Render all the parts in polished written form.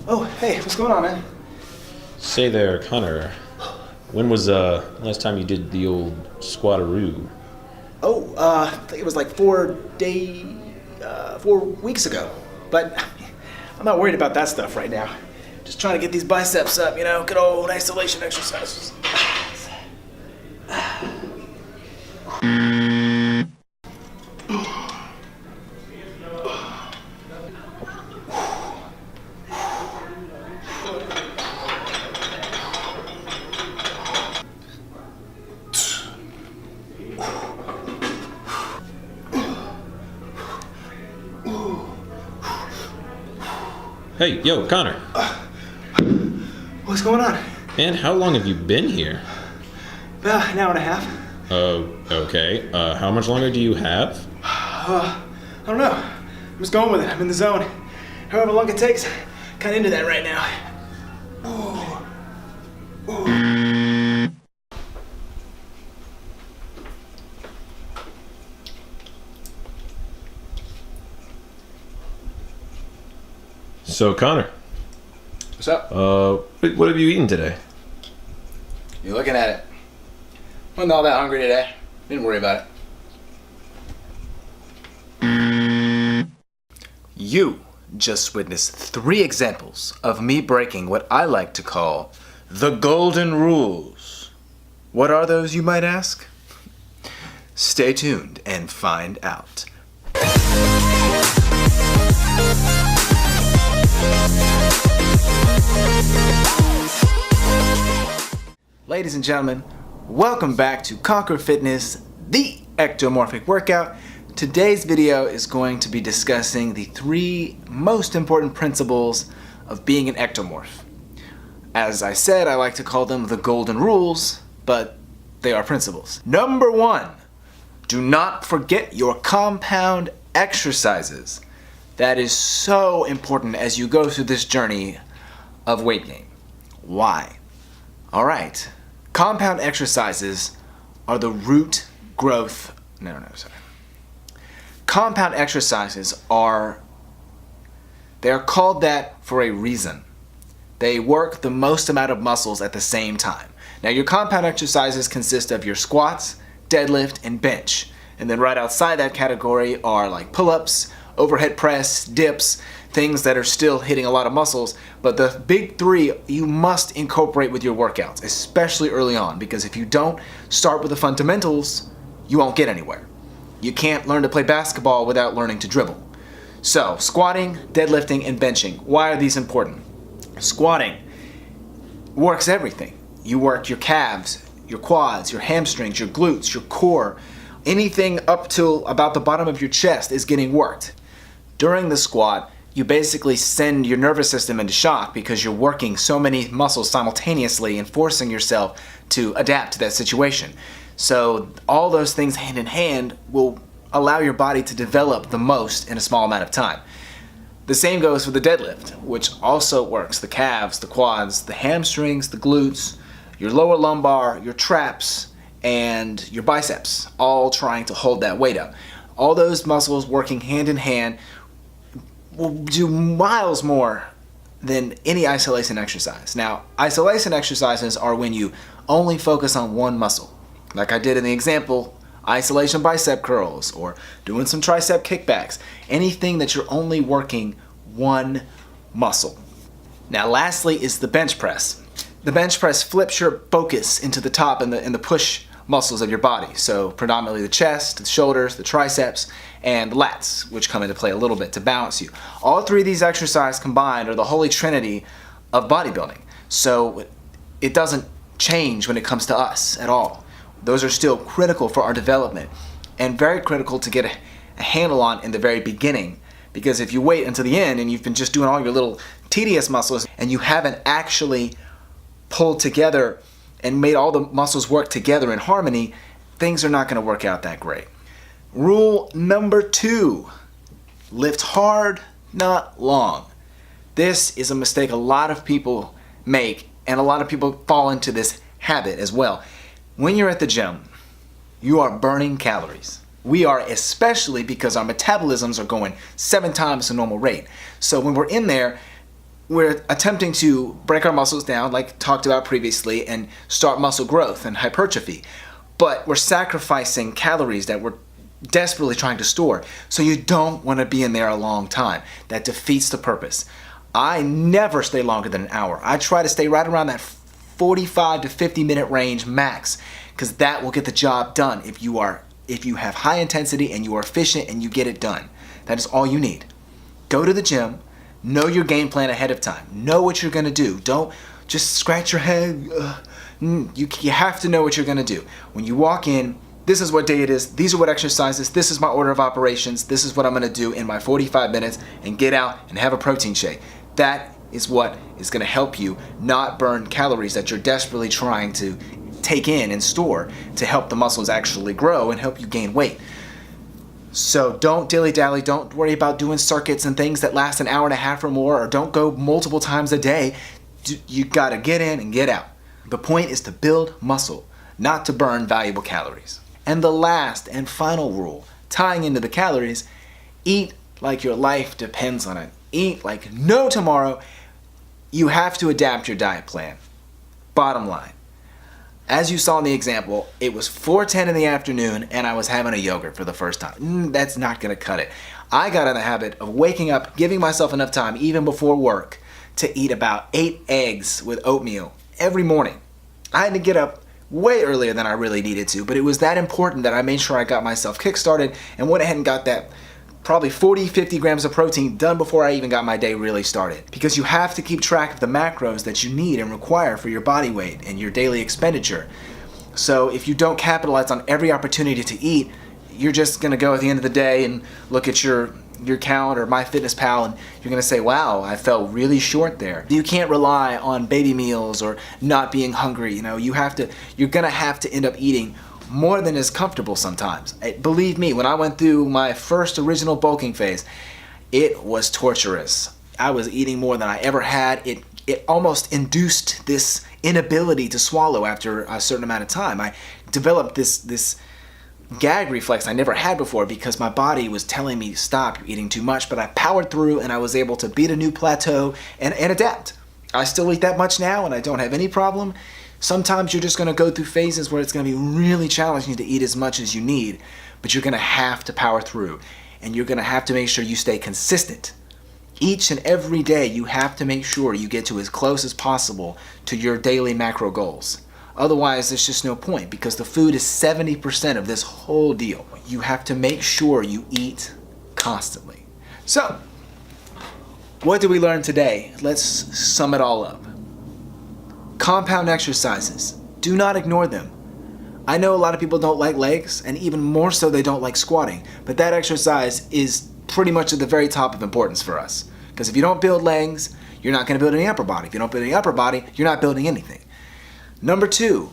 Oh, hey, what's going on, man? Say there, Connor. When was last time you did the old squatteroo? Oh, I think it was like 4 weeks ago. But I'm not worried about that stuff right now. Just trying to get these biceps up, good old isolation exercises. Hey, yo, Connor. What's going on? Man, how long have you been here? About an hour and a half. Okay. How much longer do you have? I don't know. I'm just going with it. I'm in the zone. However long it takes. Kind of into that right now. So, Connor. What's up? What have you eaten today? You're looking at it. Wasn't all that hungry today. Didn't worry about it. You just witnessed 3 examples of me breaking what I like to call the golden rules. What are those, you might ask? Stay tuned and find out. Ladies and gentlemen, welcome back to Conquer Fitness, the ectomorphic workout. Today's video is going to be discussing the 3 most important principles of being an ectomorph. As I said, I like to call them the golden rules, but they are principles. Number 1, do not forget your compound exercises. That is so important as you go through this journey of weight gain. Why? All right. Compound exercises are the root growth. Compound exercises they're called that for a reason. They work the most amount of muscles at the same time. Now, your compound exercises consist of your squats, deadlift, and bench. And then right outside that category are like pull-ups, overhead press, dips, things that are still hitting a lot of muscles, but the big 3 you must incorporate with your workouts, especially early on, because if you don't start with the fundamentals, you won't get anywhere. You can't learn to play basketball without learning to dribble. So, squatting, deadlifting, and benching. Why are these important? Squatting works everything. You work your calves, your quads, your hamstrings, your glutes, your core. Anything up to about the bottom of your chest is getting worked. During the squat, you basically send your nervous system into shock because you're working so many muscles simultaneously and forcing yourself to adapt to that situation. So all those things hand in hand will allow your body to develop the most in a small amount of time. The same goes for the deadlift, which also works the calves, the quads, the hamstrings, the glutes, your lower lumbar, your traps, and your biceps, all trying to hold that weight up. All those muscles working hand in hand will do miles more than any isolation exercise. Now, isolation exercises are when you only focus on one muscle. Like I did in the example, isolation bicep curls or doing some tricep kickbacks. Anything that you're only working one muscle. Now, lastly is the bench press. The bench press flips your focus into the top and the push muscles of your body. So predominantly the chest, the shoulders, the triceps, and the lats, which come into play a little bit to balance you. All 3 of these exercises combined are the holy trinity of bodybuilding. So it doesn't change when it comes to us at all. Those are still critical for our development and very critical to get a handle on in the very beginning. Because if you wait until the end and you've been just doing all your little tedious muscles and you haven't actually pulled together and made all the muscles work together in harmony, things are not going to work out that great. Rule number 2, lift hard, not long. This is a mistake a lot of people make, and a lot of people fall into this habit as well. When you're at the gym, you are burning calories. We are, especially because our metabolisms are going 7 times the normal rate. So when we're in there, we're attempting to break our muscles down, like talked about previously, and start muscle growth and hypertrophy. But we're sacrificing calories that we're desperately trying to store. So you don't want to be in there a long time. That defeats the purpose. I never stay longer than an hour. I try to stay right around that 45 to 50 minute range max, because that will get the job done if you have high intensity and you are efficient and you get it done. That is all you need. Go to the gym, know your game plan ahead of time. Know what you're going to do. Don't just scratch your head. You have to know what you're going to do. When you walk in, this is what day it is, these are what exercises, this is my order of operations, this is what I'm going to do in my 45 minutes, and get out and have a protein shake. That is what is going to help you not burn calories that you're desperately trying to take in and store to help the muscles actually grow and help you gain weight. So don't dilly-dally, don't worry about doing circuits and things that last an hour and a half or more, or don't go multiple times a day. You gotta get in and get out. The point is to build muscle, not to burn valuable calories. And the last and final rule, tying into the calories, eat like your life depends on it. Eat like no tomorrow. You have to adapt your diet plan. Bottom line. As you saw in the example, it was 4:10 in the afternoon and I was having a yogurt for the first time. That's not gonna cut it. I got in the habit of waking up, giving myself enough time, even before work, to eat about 8 eggs with oatmeal every morning. I had to get up way earlier than I really needed to, but it was that important that I made sure I got myself kick-started and went ahead and got that probably 40-50 grams of protein done before I even got my day really started. Because you have to keep track of the macros that you need and require for your body weight and your daily expenditure. So if you don't capitalize on every opportunity to eat, you're just gonna go at the end of the day and look at your count or MyFitnessPal, and you're gonna say, wow, I fell really short there. You can't rely on baby meals or not being hungry. You're gonna have to end up eating more than is comfortable sometimes. Believe me, when I went through my first original bulking phase, it was torturous. I was eating more than I ever had. It almost induced this inability to swallow after a certain amount of time. I developed this gag reflex I never had before because my body was telling me, stop, you're eating too much, but I powered through and I was able to beat a new plateau and adapt. I still eat that much now and I don't have any problem. Sometimes you're just going to go through phases where it's going to be really challenging to eat as much as you need, but you're going to have to power through, and you're going to have to make sure you stay consistent. Each and every day you have to make sure you get to as close as possible to your daily macro goals. Otherwise, there's just no point, because the food is 70% of this whole deal. You have to make sure you eat constantly. So, what did we learn today? Let's sum it all up. Compound exercises. Do not ignore them. I know a lot of people don't like legs, and even more so they don't like squatting, but that exercise is pretty much at the very top of importance for us. Because if you don't build legs, you're not going to build any upper body. If you don't build any upper body, you're not building anything. Number 2,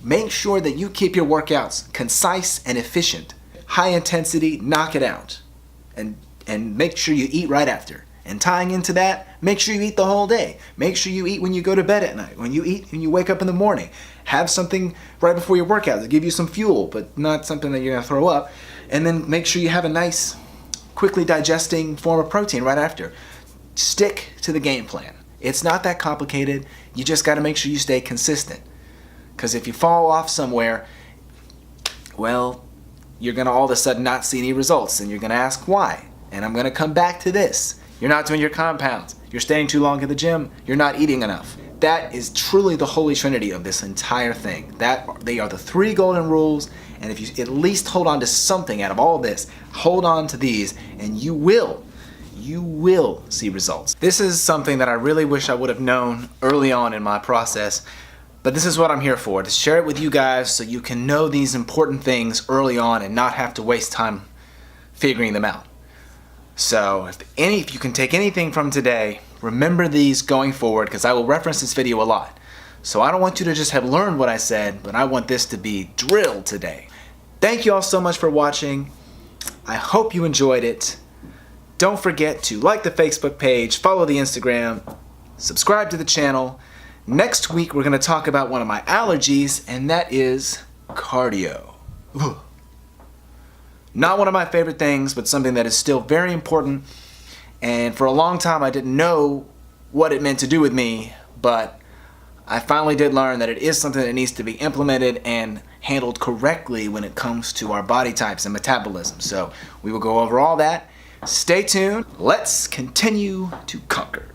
make sure that you keep your workouts concise and efficient. High intensity, knock it out. And make sure you eat right after. And tying into that, make sure you eat the whole day. Make sure you eat when you go to bed at night. When you wake up in the morning. Have something right before your workout to give you some fuel, but not something that you're going to throw up. And then make sure you have a nice, quickly digesting form of protein right after. Stick to the game plan. It's not that complicated. You just got to make sure you stay consistent. Because if you fall off somewhere, well, you're going to all of a sudden not see any results, and you're going to ask why. And I'm going to come back to this. You're not doing your compounds. You're staying too long at the gym. You're not eating enough. That is truly the holy trinity of this entire thing. They are the 3 golden rules, and if you at least hold on to something out of all this, hold on to these, and you will see results. This is something that I really wish I would have known early on in my process, but this is what I'm here for, to share it with you guys so you can know these important things early on and not have to waste time figuring them out. So if you can take anything from today, remember these going forward, because I will reference this video a lot. So I don't want you to just have learned what I said, but I want this to be drilled today. Thank you all so much for watching. I hope you enjoyed it. Don't forget to like the Facebook page, follow the Instagram, subscribe to the channel. Next week we're going to talk about one of my allergies, and that is cardio. Ugh. Not one of my favorite things, but something that is still very important. And for a long time, I didn't know what it meant to do with me, but I finally did learn that it is something that needs to be implemented and handled correctly when it comes to our body types and metabolism. So we will go over all that. Stay tuned. Let's continue to conquer.